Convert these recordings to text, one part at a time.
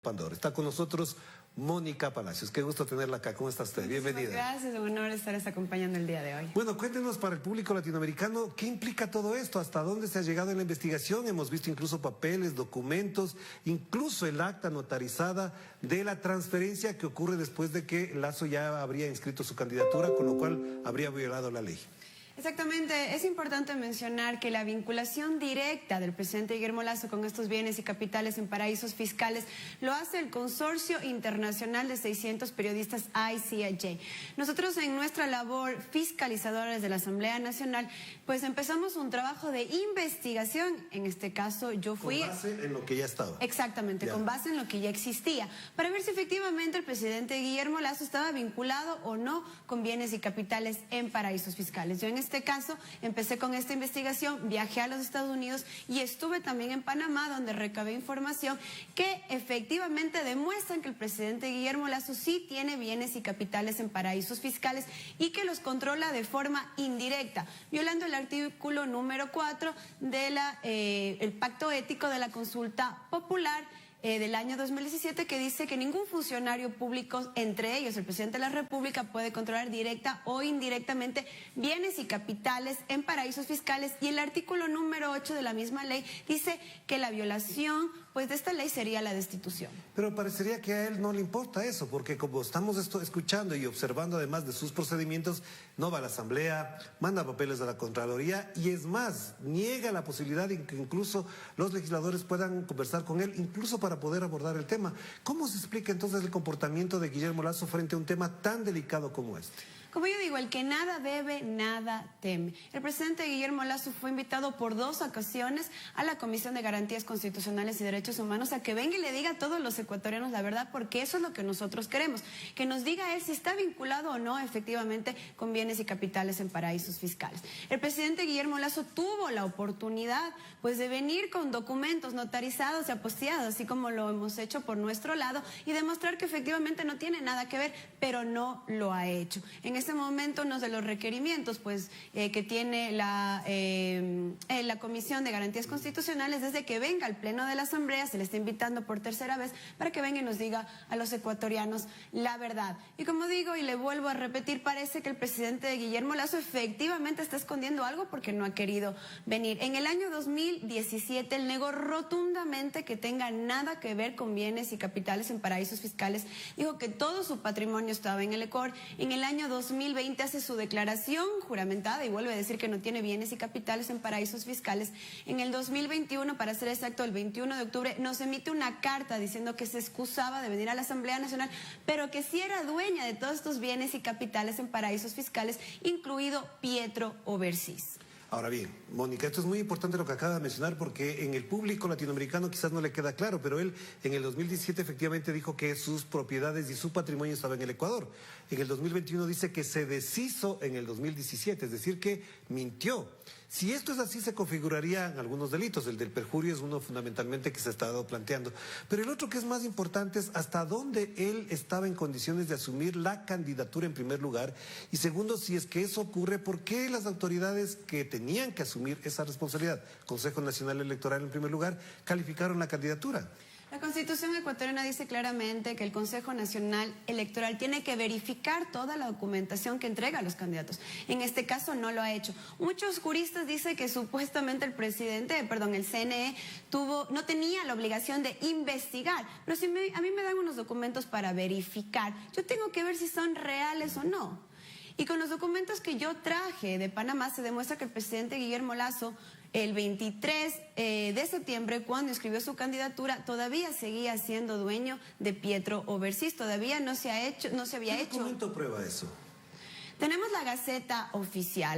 Pandora. Está con nosotros Mónica Palacios. Qué gusto tenerla acá. ¿Cómo está usted? Bienvenida. Gracias, un honor estarles acompañando el día de hoy. Bueno, cuéntenos para el público latinoamericano, ¿qué implica todo esto? ¿Hasta dónde se ha llegado en la investigación? Hemos visto incluso papeles, documentos, incluso el acta notarizada de la transferencia que ocurre después de que Lasso ya habría inscrito su candidatura, con lo cual habría violado la ley. Exactamente, es importante mencionar que la vinculación directa del presidente Guillermo Lasso con estos bienes y capitales en paraísos fiscales lo hace el Consorcio Internacional de 600 Periodistas ICIJ. Nosotros en nuestra labor fiscalizadora desde la Asamblea Nacional, pues empezamos un trabajo de investigación, en este caso yo fui... Con base en lo que ya estaba. Exactamente, con base en lo que ya existía, para ver si efectivamente el presidente Guillermo Lasso estaba vinculado o no con bienes y capitales en paraísos fiscales. Yo en este caso empecé con esta investigación, viajé a los Estados Unidos y estuve también en Panamá, donde recabé información que efectivamente demuestran que el presidente Guillermo Lasso sí tiene bienes y capitales en paraísos fiscales y que los controla de forma indirecta, violando el artículo número 4 de el Pacto Ético de la Consulta Popular del año 2017, que dice que ningún funcionario público, entre ellos el presidente de la República, puede controlar directa o indirectamente bienes y capitales en paraísos fiscales, y el artículo número 8 de la misma ley dice que la violación pues de esta ley sería la destitución. Pero parecería que a él no le importa eso, porque como estamos escuchando y observando además de sus procedimientos, no va a la Asamblea, manda papeles a la Contraloría y es más, niega la posibilidad de que incluso los legisladores puedan conversar con él, incluso para poder abordar el tema. ¿Cómo se explica entonces el comportamiento de Guillermo Lasso frente a un tema tan delicado como este? Como yo digo, el que nada debe, nada teme. El presidente Guillermo Lasso fue invitado por 2 ocasiones a la Comisión de Garantías Constitucionales y Derechos Humanos a que venga y le diga a todos los ecuatorianos la verdad, porque eso es lo que nosotros queremos, que nos diga él si está vinculado o no efectivamente con bienes y capitales en paraísos fiscales. El presidente Guillermo Lasso tuvo la oportunidad pues de venir con documentos notarizados y apostillados, así como lo hemos hecho por nuestro lado, y demostrar que efectivamente no tiene nada que ver, pero no lo ha hecho. En este momento uno de los requerimientos pues que tiene la Comisión de Garantías Constitucionales, desde que venga al Pleno de la Asamblea, se le está invitando por 3ª vez para que venga y nos diga a los ecuatorianos la verdad. Y como digo y le vuelvo a repetir, parece que el presidente Guillermo Lasso efectivamente está escondiendo algo porque no ha querido venir. En el año 2017 él negó rotundamente que tenga nada que ver con bienes y capitales en paraísos fiscales. Dijo que todo su patrimonio estaba en el Ecuador. En el año 2020 hace su declaración juramentada y vuelve a decir que no tiene bienes y capitales en paraísos fiscales. En el 2021, para ser exacto, el 21 de octubre, nos emite una carta diciendo que se excusaba de venir a la Asamblea Nacional, pero que sí era dueña de todos estos bienes y capitales en paraísos fiscales, incluido Pietro Overseas. Ahora bien, Mónica, esto es muy importante lo que acaba de mencionar, porque en el público latinoamericano quizás no le queda claro, pero él en el 2017 efectivamente dijo que sus propiedades y su patrimonio estaban en el Ecuador. En el 2021 dice que se deshizo en el 2017, es decir, que mintió. Si esto es así, se configurarían algunos delitos. El del perjurio es uno fundamentalmente que se ha estado planteando. Pero el otro que es más importante es hasta dónde él estaba en condiciones de asumir la candidatura en primer lugar. Y segundo, si es que eso ocurre, ¿por qué las autoridades que tenían que asumir esa responsabilidad, Consejo Nacional Electoral en primer lugar, calificaron la candidatura? La Constitución ecuatoriana dice claramente que el Consejo Nacional Electoral tiene que verificar toda la documentación que entrega a los candidatos. En este caso no lo ha hecho. Muchos juristas dicen que supuestamente el CNE no tenía la obligación de investigar, pero si a mí me dan unos documentos para verificar, yo tengo que ver si son reales o no. Y con los documentos que yo traje de Panamá se demuestra que el presidente Guillermo Lasso, el 23 de septiembre, cuando inscribió su candidatura, todavía seguía siendo dueño de Pietro Overseas. Todavía no se había hecho. ¿Qué documento prueba eso? Tenemos la Gaceta Oficial,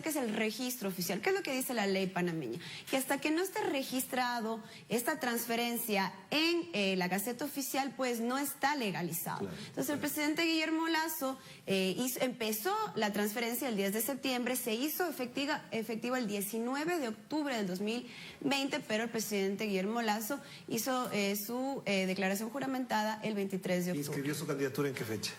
que es el registro oficial. ¿Qué es lo que dice la ley panameña? Que hasta que no esté registrado esta transferencia en la Gaceta Oficial, pues no está legalizado. Claro, entonces el presidente Guillermo Lasso empezó la transferencia el 10 de septiembre, se hizo efectiva el 19 de octubre del 2020, pero el presidente Guillermo Lasso hizo su declaración juramentada el 23 de octubre. ¿Inscribió su candidatura en qué fecha?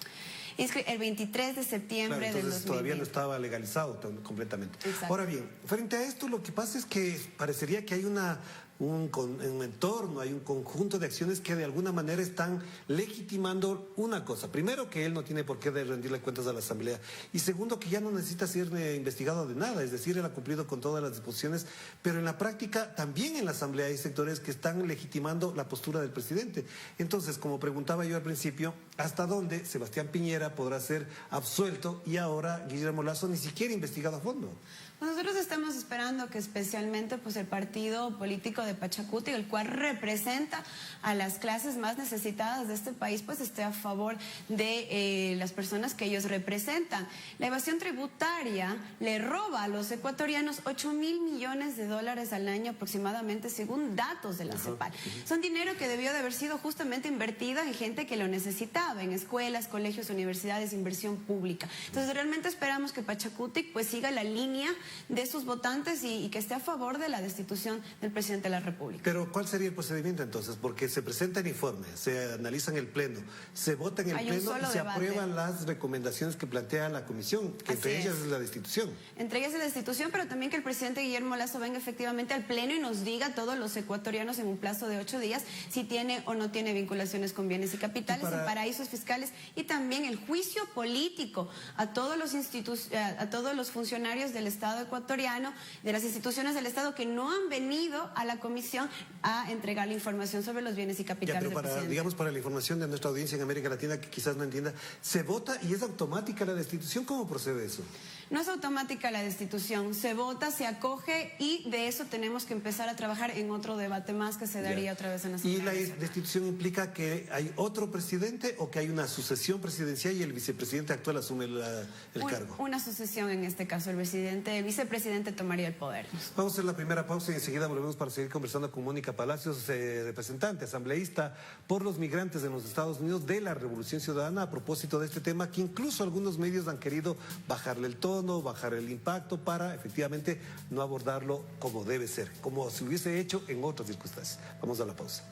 El 23 de septiembre claro, del 2020. Entonces todavía no estaba legalizado completamente. Exacto. Ahora bien, frente a esto lo que pasa es que parecería que hay una un entorno, hay un conjunto de acciones que de alguna manera están legitimando una cosa. Primero, que él no tiene por qué rendirle cuentas a la Asamblea. Y segundo, que ya no necesita ser investigado de nada. Es decir, él ha cumplido con todas las disposiciones. Pero en la práctica, también en la Asamblea hay sectores que están legitimando la postura del presidente. Entonces, como preguntaba yo al principio, ¿hasta dónde Sebastián Piñera podrá ser absuelto y ahora Guillermo Lasso ni siquiera investigado a fondo? Nosotros estamos esperando que especialmente pues, el partido político de Pachacuti, el cual representa a las clases más necesitadas de este país, pues esté a favor de las personas que ellos representan. La evasión tributaria le roba a los ecuatorianos 8.000 millones de dólares al año aproximadamente, según datos de la CEPAL. Son dinero que debió de haber sido justamente invertido en gente que lo necesitaba, en escuelas, colegios, universidades, inversión pública. Entonces realmente esperamos que Pachacuti pues siga la línea de sus votantes y que esté a favor de la destitución del presidente de la República. Pero ¿cuál sería el procedimiento entonces? Porque se presenta el informe, se analiza en el Pleno, se vota en el Pleno y se aprueban las recomendaciones que plantea la Comisión, que entre ellas es la destitución. Entre ellas es la destitución, pero también que el presidente Guillermo Lasso venga efectivamente al Pleno y nos diga a todos los ecuatorianos en un plazo de 8 días si tiene o no tiene vinculaciones con bienes y capitales, en paraísos fiscales, y también el juicio político a todos los funcionarios del Estado ecuatoriano, de las instituciones del Estado que no han venido a la comisión a entregar la información sobre los bienes y capitales del presidente. Digamos, para la información de nuestra audiencia en América Latina que quizás no entienda, ¿se vota y es automática la destitución? ¿Cómo procede eso? No es automática la destitución, se vota, se acoge y de eso tenemos que empezar a trabajar en otro debate más que se daría otra vez en la Asamblea. ¿Y la destitución implica que hay otro presidente o que hay una sucesión presidencial y el vicepresidente actual asume el cargo? Una sucesión en este caso, el vicepresidente tomaría el poder. Vamos a hacer la primera pausa y enseguida volvemos para seguir conversando con Mónica Palacios, representante, asambleísta por los migrantes en los Estados Unidos de la Revolución Ciudadana, a propósito de este tema que incluso algunos medios han querido bajarle el tono, bajar el impacto para efectivamente no abordarlo como debe ser, como se hubiese hecho en otras circunstancias. Vamos a la pausa.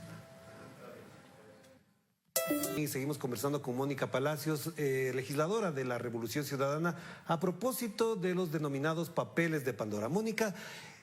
Y seguimos conversando con Mónica Palacios, legisladora de la Revolución Ciudadana, a propósito de los denominados papeles de Pandora. Mónica,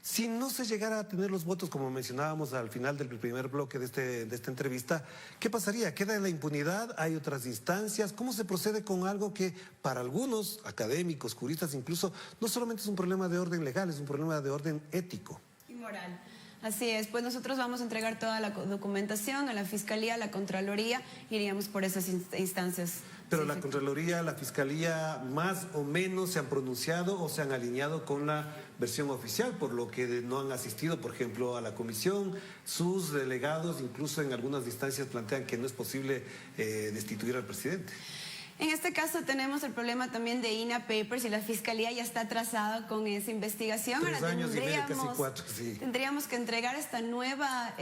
si no se llegara a tener los votos, como mencionábamos al final del primer bloque de esta entrevista, ¿qué pasaría? ¿Queda en la impunidad? ¿Hay otras instancias? ¿Cómo se procede con algo que para algunos académicos, juristas incluso, no solamente es un problema de orden legal, es un problema de orden ético? Y moral. Así es, pues nosotros vamos a entregar toda la documentación a la Fiscalía, a la Contraloría, iríamos por esas instancias. Pero la Contraloría, la Fiscalía, más o menos se han pronunciado o se han alineado con la versión oficial, por lo que no han asistido, por ejemplo, a la comisión. Sus delegados, incluso en algunas instancias, plantean que no es posible destituir al presidente. En este caso tenemos el problema también de INA Papers y la Fiscalía ya está atrasada con esa investigación. 3 años y medio, casi 4, sí. Tendríamos que entregar esta nueva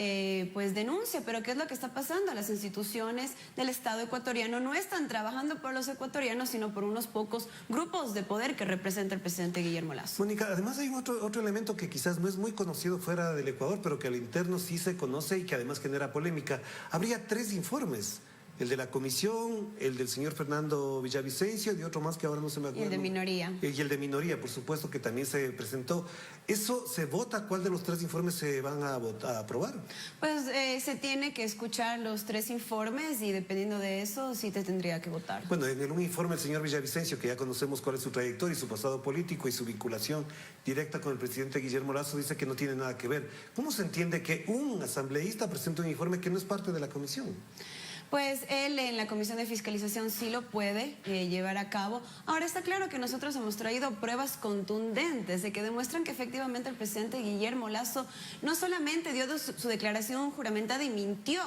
pues denuncia, pero ¿qué es lo que está pasando? Las instituciones del Estado ecuatoriano no están trabajando por los ecuatorianos, sino por unos pocos grupos de poder que representa el presidente Guillermo Lasso. Mónica, además hay otro elemento que quizás no es muy conocido fuera del Ecuador, pero que al interno sí se conoce y que además genera polémica. Habría 3 informes. El de la comisión, el del señor Fernando Villavicencio y otro más que ahora no se me acuerdo. Y el de minoría. Y el de minoría, por supuesto, que también se presentó. ¿Eso se vota? ¿Cuál de los 3 informes se van a aprobar? Pues se tiene que escuchar los 3 informes y dependiendo de eso sí te tendría que votar. Bueno, en un informe el señor Villavicencio, que ya conocemos cuál es su trayectoria y su pasado político y su vinculación directa con el presidente Guillermo Lasso, dice que no tiene nada que ver. ¿Cómo se entiende que un asambleísta presenta un informe que no es parte de la comisión? Pues él en la Comisión de Fiscalización sí lo puede llevar a cabo. Ahora está claro que nosotros hemos traído pruebas contundentes de que demuestran que efectivamente el presidente Guillermo Lasso no solamente dio su declaración juramentada y mintió,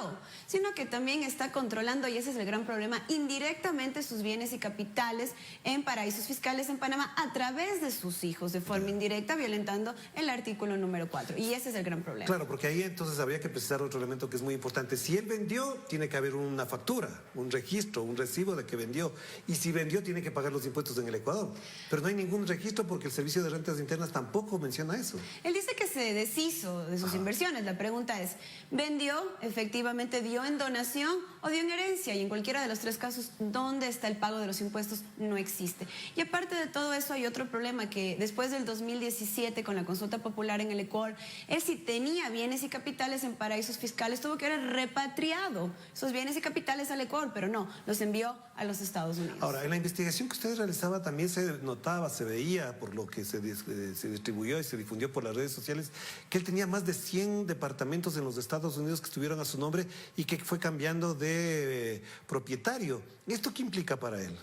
sino que también está controlando, y ese es el gran problema, indirectamente sus bienes y capitales en paraísos fiscales en Panamá a través de sus hijos, de forma indirecta, violentando el artículo número 4. Y ese es el gran problema. Claro, porque ahí entonces habría que precisar otro elemento que es muy importante. Si él vendió, tiene que haber un una factura, un registro, un recibo de que vendió. Y si vendió, tiene que pagar los impuestos en el Ecuador. Pero no hay ningún registro porque el Servicio de Rentas Internas tampoco menciona eso. Él dice que se deshizo de sus inversiones. La pregunta es, ¿vendió, efectivamente dio en donación o dio en herencia? Y en cualquiera de los tres casos, ¿dónde está el pago de los impuestos? No existe. Y aparte de todo eso, hay otro problema, que después del 2017, con la consulta popular en el Ecuador, él sí tenía bienes y capitales en paraísos fiscales, tuvo que haber repatriado esos bienes y capitales al Ecuador, pero no, los envió a los Estados Unidos. Ahora, en la investigación que ustedes realizaban también se notaba, se veía, por lo que se distribuyó y se difundió por las redes sociales, que él tenía más de 100 departamentos en los Estados Unidos que estuvieron a su nombre y que fue cambiando de propietario. ¿Esto qué implica para él?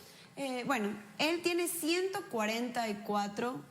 Bueno, él tiene 144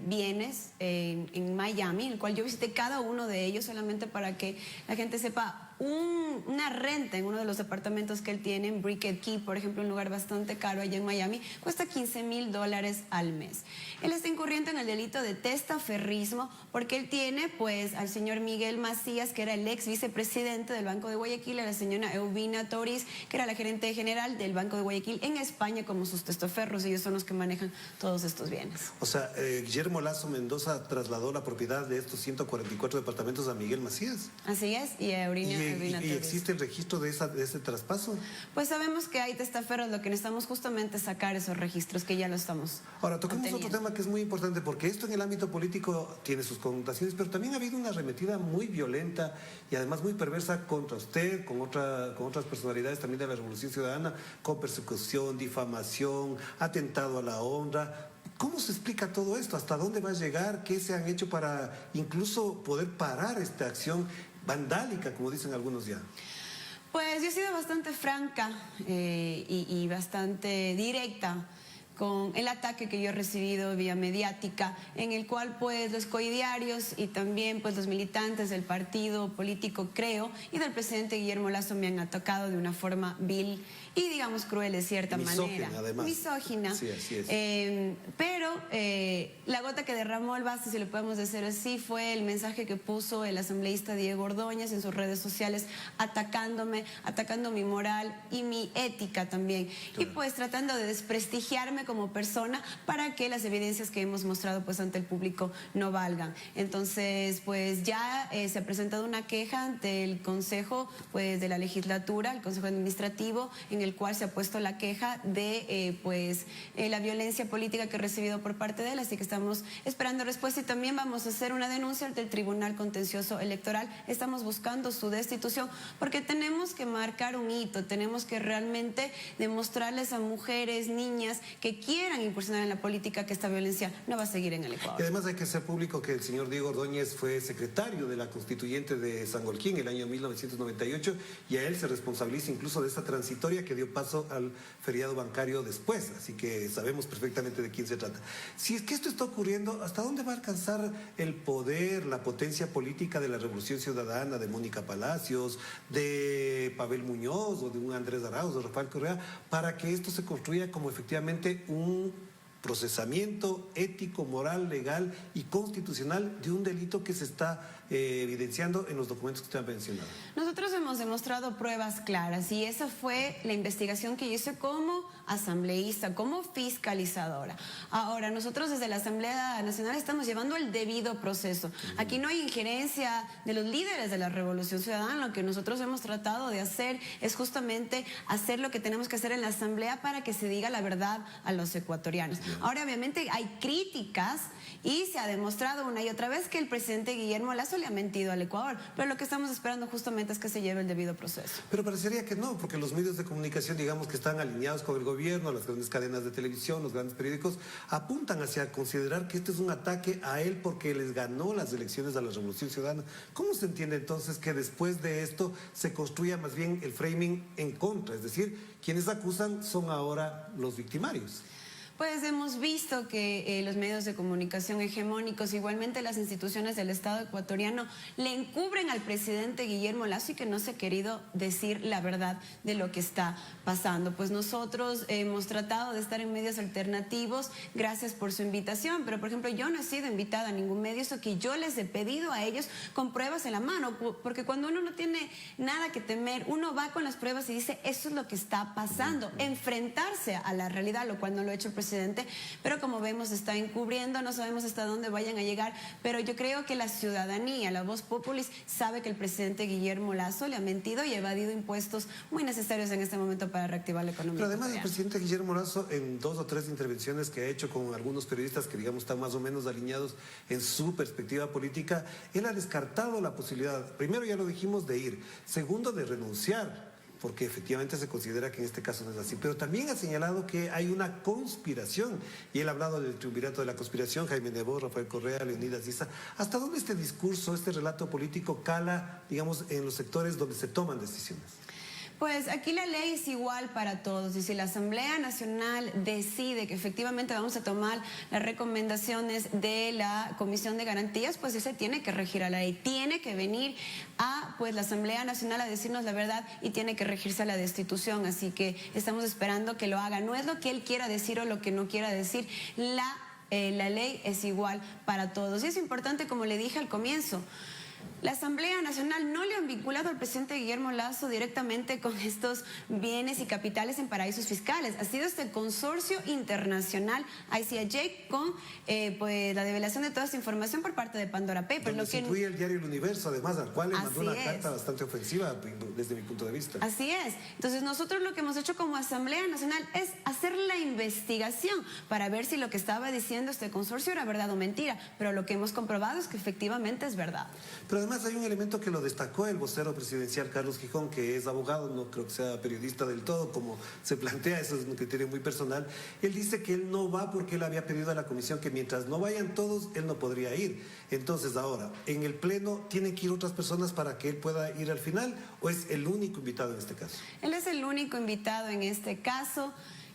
bienes en Miami, el cual yo visité cada uno de ellos solamente para que la gente sepa. Una renta en uno de los departamentos que él tiene, en Brickell Key, por ejemplo, un lugar bastante caro allá en Miami, cuesta $15,000 al mes. Él está incurriendo en el delito de testaferrismo porque él tiene pues al señor Miguel Macías, que era el ex vicepresidente del Banco de Guayaquil, a la señora Eubina Toriz, que era la gerente general del Banco de Guayaquil en España, como sus testaferros. Ellos son los que manejan todos estos bienes. O sea, Guillermo Lasso Mendoza trasladó la propiedad de estos 144 departamentos a Miguel Macías. Así es, y a Eubina. ¿Y existe el registro de ese traspaso? Pues sabemos que hay testaferros, lo que necesitamos justamente es sacar esos registros, que ya lo estamos. Ahora, toquemos otro tema que es muy importante, porque esto en el ámbito político tiene sus connotaciones, pero también ha habido una arremetida muy violenta y además muy perversa contra usted, con otras personalidades también de la Revolución Ciudadana, con persecución, difamación, atentado a la honra. ¿Cómo se explica todo esto? ¿Hasta dónde va a llegar? ¿Qué se han hecho para incluso poder parar esta acción vandálica, como dicen algunos ya? Pues yo he sido bastante franca y bastante directa con el ataque que yo he recibido vía mediática, en el cual pues los coidiarios y también pues los militantes del partido político Creo y del presidente Guillermo Lasso me han atacado de una forma vil y digamos cruel de cierta manera. Además. Misógina. Sí, así es. Pero la gota que derramó el vaso, si lo podemos decir así, fue el mensaje que puso el asambleísta Diego Ordóñez en sus redes sociales, atacándome, atacando mi moral y mi ética también. Claro. Y pues tratando de desprestigiarme como persona para que las evidencias que hemos mostrado pues ante el público no valgan. Entonces pues ya se ha presentado una queja ante el Consejo pues de la Legislatura, el Consejo Administrativo, en el cual se ha puesto la queja de la violencia política que he recibido por parte de él, así que estamos esperando respuesta y también vamos a hacer una denuncia ante el Tribunal Contencioso Electoral. Estamos buscando su destitución porque tenemos que marcar un hito, tenemos que realmente demostrarles a mujeres, niñas que quieran incursionar en la política que esta violencia no va a seguir en el Ecuador. Y además hay que hacer público que el señor Diego Ordóñez fue secretario de la constituyente de Sangolquí en el año 1998 y a él se responsabiliza incluso de esta transitoria que dio paso al feriado bancario después, así que sabemos perfectamente de quién se trata. Si es que esto está ocurriendo, ¿hasta dónde va a alcanzar el poder, la potencia política de la Revolución Ciudadana, de Mónica Palacios, de Pavel Muñoz o de un Andrés Arauz o Rafael Correa, para que esto se construya como efectivamente un procesamiento ético, moral, legal y constitucional de un delito que se está evidenciando en los documentos que usted ha mencionado? Nosotros hemos demostrado pruebas claras y esa fue la investigación que yo hice como asambleísta, como fiscalizadora. Ahora, nosotros desde la Asamblea Nacional estamos llevando el debido proceso. Aquí no hay injerencia de los líderes de la Revolución Ciudadana. Lo que nosotros hemos tratado de hacer es justamente hacer lo que tenemos que hacer en la Asamblea para que se diga la verdad a los ecuatorianos. Ahora, obviamente, hay críticas y se ha demostrado una y otra vez que el presidente Guillermo Lasso le ha mentido al Ecuador, pero lo que estamos esperando justamente es que se lleve el debido proceso. Pero parecería que no, porque los medios de comunicación, digamos que están alineados con el gobierno, las grandes cadenas de televisión, los grandes periódicos, apuntan hacia considerar que este es un ataque a él porque les ganó las elecciones a la Revolución Ciudadana. ¿Cómo se entiende entonces que después de esto se construya más bien el framing en contra? Es decir, quienes acusan son ahora los victimarios. Pues hemos visto que los medios de comunicación hegemónicos, igualmente las instituciones del Estado ecuatoriano, le encubren al presidente Guillermo Lasso y que no se ha querido decir la verdad de lo que está pasando. Pues nosotros hemos tratado de estar en medios alternativos, gracias por su invitación, pero por ejemplo yo no he sido invitada a ningún medio, eso que yo les he pedido a ellos con pruebas en la mano, porque cuando uno no tiene nada que temer, uno va con las pruebas y dice, eso es lo que está pasando, enfrentarse a la realidad, lo cual no lo ha hecho el presidente, pero como vemos está encubriendo, no sabemos hasta dónde vayan a llegar, pero yo creo que la ciudadanía, la voz populis, sabe que el presidente Guillermo Lasso le ha mentido y ha evadido impuestos muy necesarios en este momento para reactivar la economía. Pero además el presidente Guillermo Lasso, en 2 o 3 intervenciones que ha hecho con algunos periodistas que digamos están más o menos alineados en su perspectiva política, él ha descartado la posibilidad, primero ya lo dijimos, de ir, segundo de renunciar, porque efectivamente se considera que en este caso no es así, pero también ha señalado que hay una conspiración, y él ha hablado del triunvirato de la conspiración, Jaime Nebot, Rafael Correa, Leonidas Issa. ¿Hasta dónde este discurso, este relato político cala, digamos, en los sectores donde se toman decisiones? Pues aquí la ley es igual para todos, y si la Asamblea Nacional decide que efectivamente vamos a tomar las recomendaciones de la Comisión de Garantías, pues ese tiene que regir a la ley, tiene que venir a pues la Asamblea Nacional a decirnos la verdad y tiene que regirse a la destitución, así que estamos esperando que lo haga. No es lo que él quiera decir o lo que no quiera decir, la ley es igual para todos. Y es importante, como le dije al comienzo, la Asamblea Nacional no le han vinculado al presidente Guillermo Lasso directamente con estos bienes y capitales en paraísos fiscales. Ha sido este consorcio internacional ICIJ con pues la develación de toda esta información por parte de Pandora Papers. Donde se incluye el diario El Universo, además, al cual le mandó una carta bastante ofensiva desde mi punto de vista. Así es. Entonces nosotros lo que hemos hecho como Asamblea Nacional es hacer la investigación para ver si lo que estaba diciendo este consorcio era verdad o mentira, pero lo que hemos comprobado es que efectivamente es verdad. Pero además hay un elemento que lo destacó el vocero presidencial Carlos Gijón, que es abogado, no creo que sea periodista del todo, como se plantea, eso es un criterio muy personal. Él dice que él no va porque él había pedido a la comisión que mientras no vayan todos, él no podría ir. Entonces ahora, en el pleno, ¿tienen que ir otras personas para que él pueda ir al final o es el único invitado en este caso? Él es el único invitado en este caso.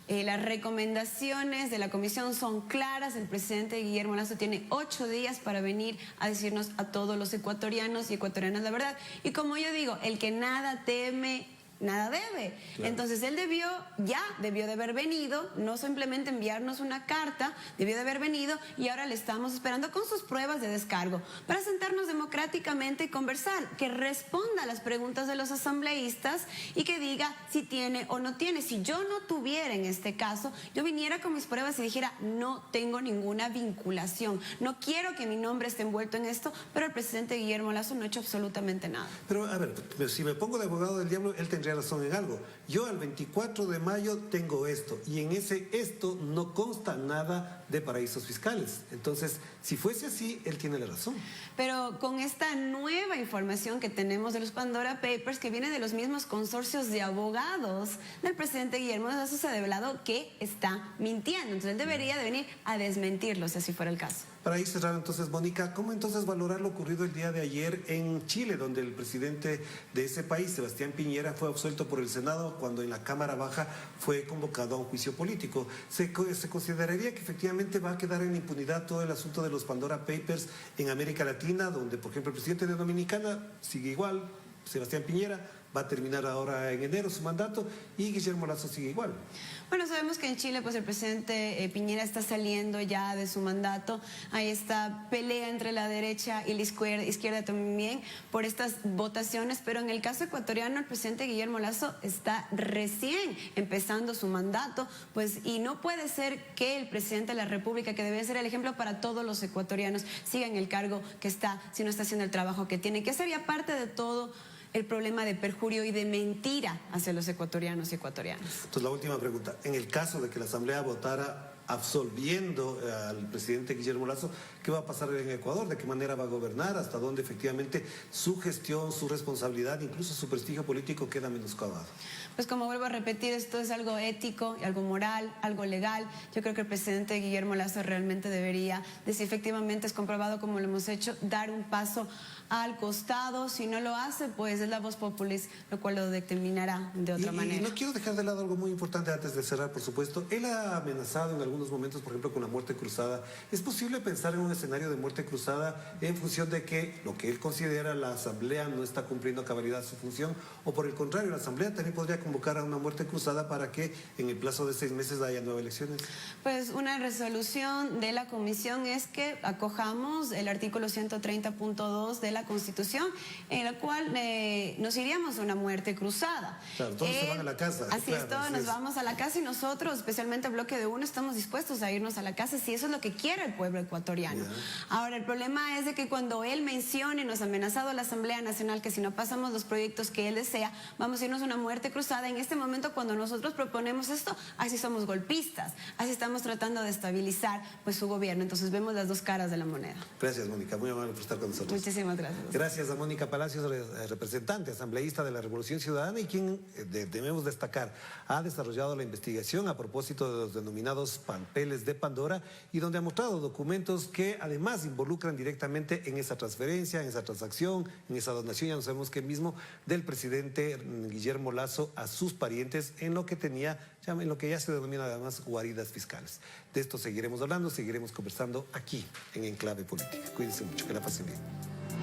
Las recomendaciones de la comisión son claras. El presidente Guillermo Lasso tiene 8 días para venir a decirnos a todos los ecuatorianos y ecuatorianas la verdad. Y como yo digo, el que nada teme, nada debe. Claro. Entonces él debió de haber venido, no simplemente enviarnos una carta, debió de haber venido y ahora le estamos esperando con sus pruebas de descargo para sentarnos democráticamente y conversar, que responda a las preguntas de los asambleístas y que diga si tiene o no tiene. Si yo no tuviera en este caso, yo viniera con mis pruebas y dijera no tengo ninguna vinculación, no quiero que mi nombre esté envuelto en esto, pero el presidente Guillermo Lasso no ha hecho absolutamente nada. Pero a ver, si me pongo de abogado del diablo, él tendría razón en algo. Yo al 24 de mayo tengo esto y en esto no consta nada de paraísos fiscales. Entonces, si fuese así, él tiene la razón. Pero con esta nueva información que tenemos de los Pandora Papers, que viene de los mismos consorcios de abogados del presidente Guillermo Lasso, se ha revelado que está mintiendo. Entonces, él debería de venir a desmentirlo, si así fuera el caso. Para ir cerrar entonces, Mónica, ¿cómo entonces valorar lo ocurrido el día de ayer en Chile, donde el presidente de ese país, Sebastián Piñera, fue absuelto por el Senado cuando en la Cámara Baja fue convocado a un juicio político? ¿Se consideraría que efectivamente va a quedar en impunidad todo el asunto de los Pandora Papers en América Latina, donde, por ejemplo, el presidente de Dominicana sigue igual, Sebastián Piñera va a terminar ahora en enero su mandato y Guillermo Lasso sigue igual? Bueno, sabemos que en Chile pues el presidente Piñera está saliendo ya de su mandato. Hay esta pelea entre la derecha y la izquierda también por estas votaciones, pero en el caso ecuatoriano el presidente Guillermo Lasso está recién empezando su mandato, pues y no puede ser que el presidente de la República, que debe ser el ejemplo para todos los ecuatorianos, siga en el cargo que está si no está haciendo el trabajo que tiene que hacer, y aparte de todo el problema de perjurio y de mentira hacia los ecuatorianos y ecuatorianas. Entonces, la última pregunta. En el caso de que la Asamblea votara absolviendo al presidente Guillermo Lasso, ¿qué va a pasar en Ecuador? ¿De qué manera va a gobernar? ¿Hasta dónde efectivamente su gestión, su responsabilidad, incluso su prestigio político queda menoscabado? Pues como vuelvo a repetir, esto es algo ético, algo moral, algo legal. Yo creo que el presidente Guillermo Lasso realmente debería, de si efectivamente es comprobado como lo hemos hecho, dar un paso al costado. Si no lo hace, pues es la voz populis, lo cual lo determinará de otra manera. Y no quiero dejar de lado algo muy importante antes de cerrar, por supuesto. Él ha amenazado en algunos momentos, por ejemplo, con la muerte cruzada. ¿Es posible pensar en un escenario de muerte cruzada en función de que lo que él considera la Asamblea no está cumpliendo a cabalidad su función? O por el contrario, la Asamblea también podría convocar a una muerte cruzada para que en el plazo de 6 meses haya nuevas elecciones. Pues una resolución de la comisión es que acojamos el artículo 130.2 de la Constitución, en la cual nos iríamos a una muerte cruzada. Claro, todos se van a la casa. Así claro, es, todos así nos es. vamos a la casa y nosotros, especialmente el bloque de uno, estamos dispuestos a irnos a la casa si eso es lo que quiere el pueblo ecuatoriano. Ahora, el problema es de que cuando él mencione, nos ha amenazado a la Asamblea Nacional que si no pasamos los proyectos que él desea, vamos a irnos a una muerte cruzada. En este momento, cuando nosotros proponemos esto, así somos golpistas, así estamos tratando de estabilizar pues su gobierno. Entonces vemos las dos caras de la moneda. Gracias, Mónica, muy amable por estar con nosotros. Muchísimas gracias. Gracias a Mónica Palacios, representante, asambleísta de la Revolución Ciudadana y quien, debemos destacar, ha desarrollado la investigación a propósito de los denominados papeles de Pandora y donde ha mostrado documentos que además involucran directamente en esa transferencia, en esa transacción, en esa donación, ya no sabemos qué mismo, del presidente Guillermo Lasso a sus parientes en lo que tenía, en lo que ya se denomina además guaridas fiscales. De esto seguiremos hablando, seguiremos conversando aquí en Enclave Política. Cuídense mucho, que la pasen bien.